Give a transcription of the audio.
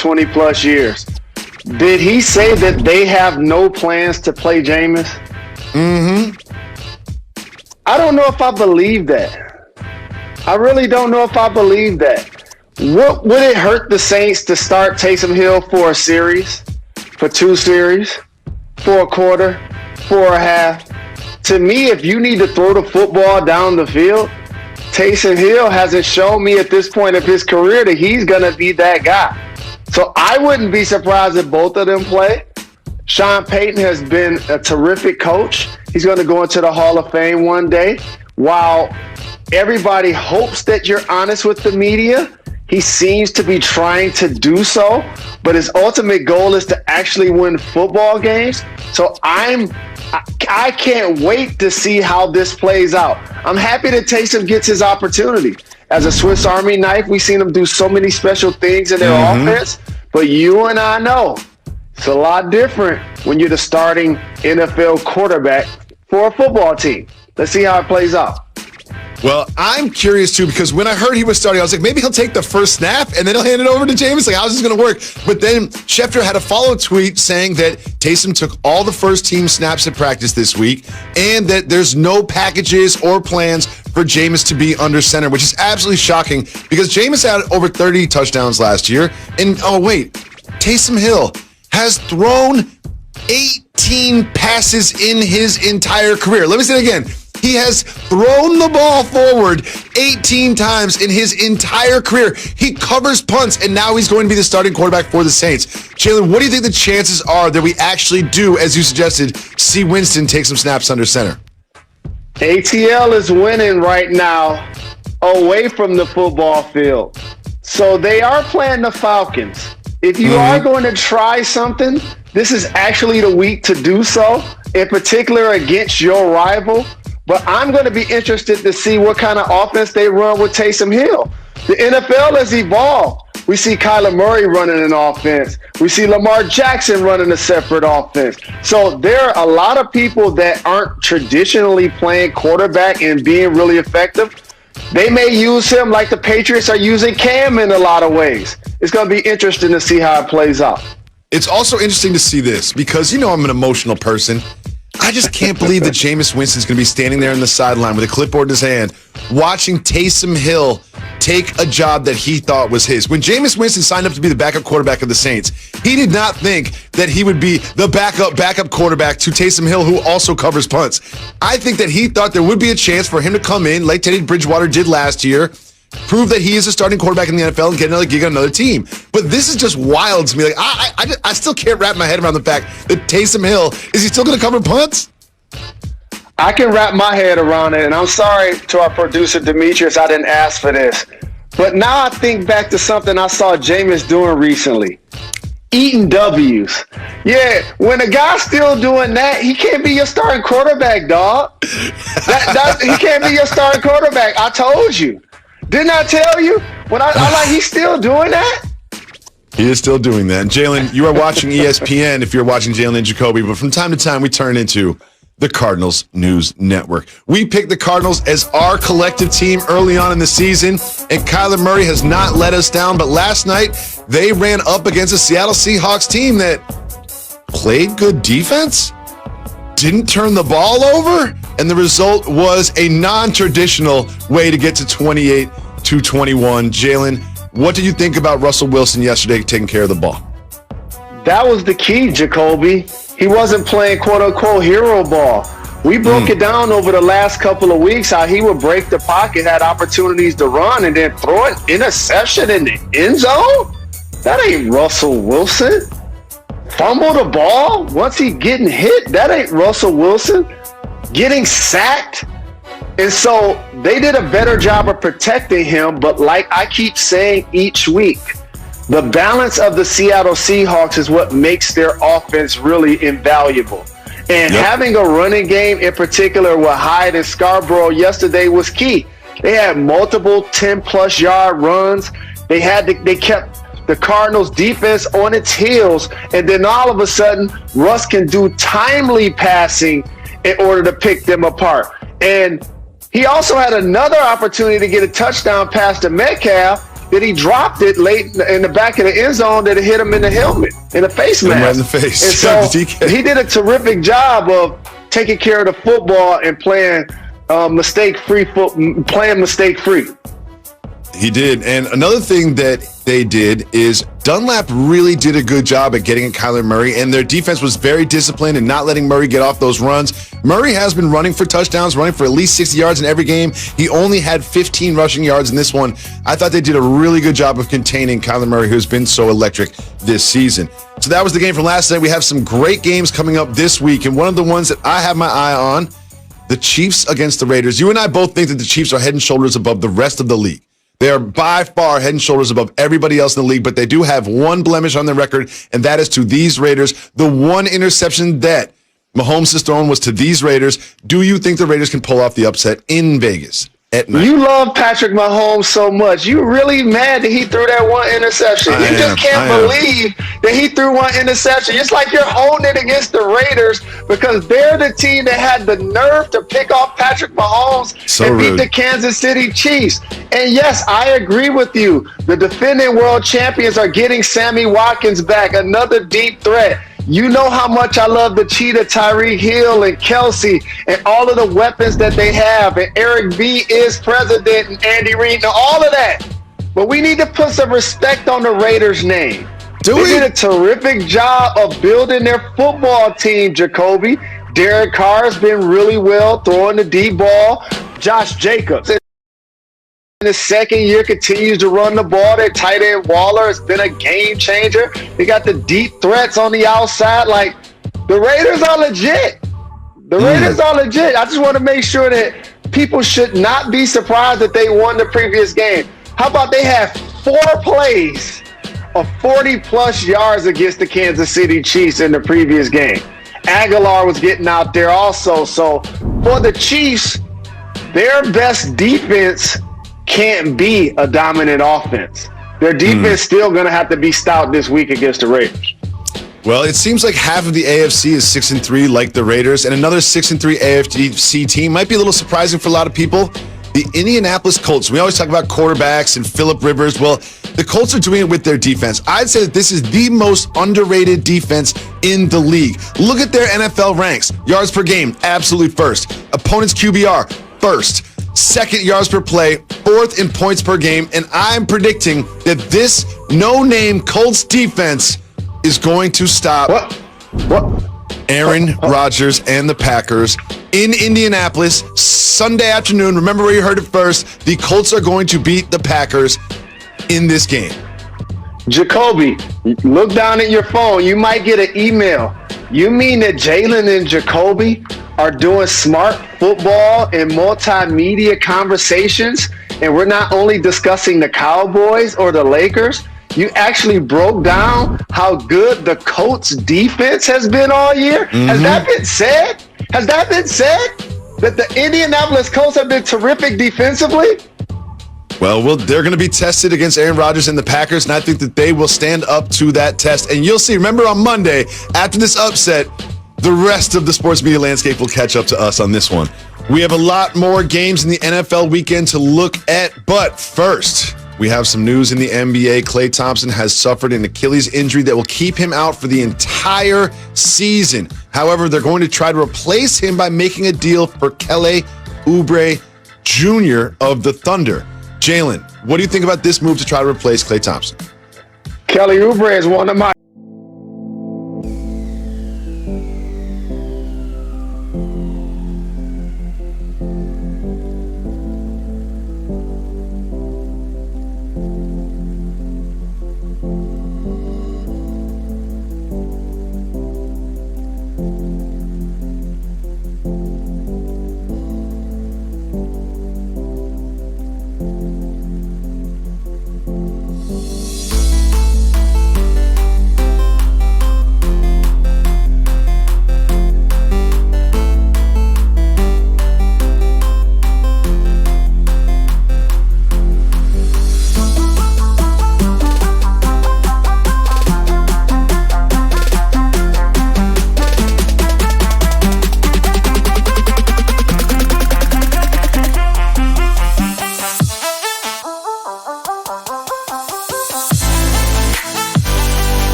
20-plus years. Did he say that they have no plans to play Jameis? Mm-hmm. I don't know if I believe that. I really don't know if I believe that. What would it hurt the Saints to start Taysom Hill for a series, for 2 series, for a quarter, for a half? To me, if you need to throw the football down the field, Taysom Hill hasn't shown me at this point of his career that he's going to be that guy. So I wouldn't be surprised if both of them play. Sean Payton has been a terrific coach. He's going to go into the Hall of Fame one day. While everybody hopes that you're honest with the media, he seems to be trying to do so, but his ultimate goal is to actually win football games. So I can't wait to see how this plays out. I'm happy that Taysom gets his opportunity. As a Swiss Army knife, we've seen him do so many special things in their offense, but you and I know it's a lot different when you're the starting NFL quarterback for a football team. Let's see how it plays out. Well, I'm curious, too, because when I heard he was starting, I was like, maybe he'll take the first snap and then he'll hand it over to Jameis. Like, how's this going to work? But then Schefter had a follow tweet saying that Taysom took all the first-team snaps at practice this week and that there's no packages or plans for Jameis to be under center, which is absolutely shocking because Jameis had over 30 touchdowns last year. And, Taysom Hill has thrown 18 passes in his entire career. Let me say it again. He has thrown the ball forward 18 times in his entire career. He covers punts, and now he's going to be the starting quarterback for the Saints. Jalen, what do you think the chances are that we actually do, as you suggested, see Winston take some snaps under center? ATL is winning right now away from the football field. So they are playing the Falcons. If you are going to try something, this is actually the week to do so, in particular against your rival. But I'm going to be interested to see what kind of offense they run with Taysom Hill. The NFL has evolved. We see Kyler Murray running an offense. We see Lamar Jackson running a separate offense. So there are a lot of people that aren't traditionally playing quarterback and being really effective. They may use him like the Patriots are using Cam in a lot of ways. It's going to be interesting to see how it plays out. It's also interesting to see this because, I'm an emotional person. I just can't believe that Jameis Winston's going to be standing there on the sideline with a clipboard in his hand, watching Taysom Hill take a job that he thought was his. When Jameis Winston signed up to be the backup quarterback of the Saints, he did not think that he would be the backup quarterback to Taysom Hill, who also covers punts. I think that he thought there would be a chance for him to come in, like Teddy Bridgewater did last year, prove that he is a starting quarterback in the NFL and get another gig on another team. But this is just wild to me. Like I still can't wrap my head around the fact that Taysom Hill, is he still going to cover punts? I can wrap my head around it, and I'm sorry to our producer, Demetrius, I didn't ask for this. But now I think back to something I saw Jameis doing recently. Eating W's. Yeah, when a guy's still doing that, he can't be your starting quarterback, dog. He can't be your starting quarterback. I told you. Didn't I tell you? He's still doing that? He is still doing that. And Jalen, you are watching ESPN if you're watching Jalen and Jacoby, but from time to time we turn into the Cardinals News Network. We picked the Cardinals as our collective team early on in the season, and Kyler Murray has not let us down, but last night they ran up against a Seattle Seahawks team that played good defense, didn't turn the ball over, and the result was a non-traditional way to get to 28-21. Jalen, what did you think about Russell Wilson yesterday taking care of the ball? That was the key, Jacoby. He wasn't playing quote-unquote hero ball. We broke it down over the last couple of weeks how he would break the pocket, had opportunities to run, and then throw an interception in the end zone? That ain't Russell Wilson. Fumble the ball once he getting hit? That ain't Russell Wilson. Getting sacked? And so they did a better job of protecting him, but like I keep saying each week, the balance of the Seattle Seahawks is what makes their offense really invaluable. And having a running game in particular with Hyde and Scarborough yesterday was key. They had multiple 10-plus yard runs. They kept the Cardinals defense on its heels, and then all of a sudden Russ can do timely passing in order to pick them apart. And he also had another opportunity to get a touchdown pass to Metcalf, that he dropped it late in the back of the end zone that it hit him in the helmet, in the face mask. Right in the face. And so he did a terrific job of taking care of the football and playing mistake-free. He did. And another thing that they did is Dunlap really did a good job at getting at Kyler Murray, and their defense was very disciplined and not letting Murray get off those runs. Murray has been running for touchdowns, running for at least 60 yards in every game. He only had 15 rushing yards in this one. I thought they did a really good job of containing Kyler Murray, who's been so electric this season. So that was the game from last night. We have some great games coming up this week, and one of the ones that I have my eye on, the Chiefs against the Raiders. You and I both think that the Chiefs are head and shoulders above the rest of the league. They are by far head and shoulders above everybody else in the league, but they do have one blemish on their record, and that is to these Raiders. The one interception that Mahomes has thrown was to these Raiders. Do you think the Raiders can pull off the upset in Vegas at night? You love Patrick Mahomes so much. You really mad that he threw that one interception. You just can't believe that he threw one interception. It's like you're holding it against the Raiders because they're the team that had the nerve to pick off Patrick Mahomes and beat the Kansas City Chiefs. And yes, I agree with you. The defending world champions are getting Sammy Watkins back, another deep threat. You know how much I love the Cheetah, Tyreek Hill, and Kelsey, and all of the weapons that they have. And Eric B is president, and Andy Reid, and all of that. But we need to put some respect on the Raiders' name. They did a terrific job of building their football team, Jacoby. Derek Carr has been really well throwing the deep ball. Josh Jacobs, in his second year, continues to run the ball. Their tight end Waller has been a game changer. They got the deep threats on the outside. Like, the Raiders are legit. The Raiders are legit. I just want to make sure that people should not be surprised that they won the previous game. How about they have 4 plays of 40-plus yards against the Kansas City Chiefs in the previous game? Aguilar was getting out there also. So for the Chiefs, their best defense can't be a dominant offense. Their defense still going to have to be stout this week against the Raiders. Well, it seems like half of the AFC is 6-3 like the Raiders, and another 6-3 AFC team might be a little surprising for a lot of people. The Indianapolis Colts. We always talk about quarterbacks and Phillip Rivers. Well, the Colts are doing it with their defense. I'd say that this is the most underrated defense in the league. Look at their NFL ranks. Yards per game, absolutely first. Opponents QBR, first. Second yards per play, fourth in points per game, and I'm predicting that this no-name Colts defense is going to stop Aaron Rodgers and the Packers in Indianapolis Sunday afternoon. Remember where you heard it first. The Colts are going to beat the Packers in this game. Jacoby, look down at your phone. You might get an email. You mean that Jalen and Jacoby are doing smart football and multimedia conversations, and we're not only discussing the Cowboys or the Lakers? You actually broke down how good the Colts defense has been all year? Has that been said? Has that been said? That the Indianapolis Colts have been terrific defensively? Well, they're going to be tested against Aaron Rodgers and the Packers, and I think that they will stand up to that test. And you'll see, remember on Monday, after this upset, the rest of the sports media landscape will catch up to us on this one. We have a lot more games in the NFL weekend to look at, but first, we have some news in the NBA. Klay Thompson has suffered an Achilles injury that will keep him out for the entire season. However, they're going to try to replace him by making a deal for Kelly Oubre Jr. of the Thunder. Jalen, what do you think about this move to try to replace Klay Thompson? Kelly Oubre is one of my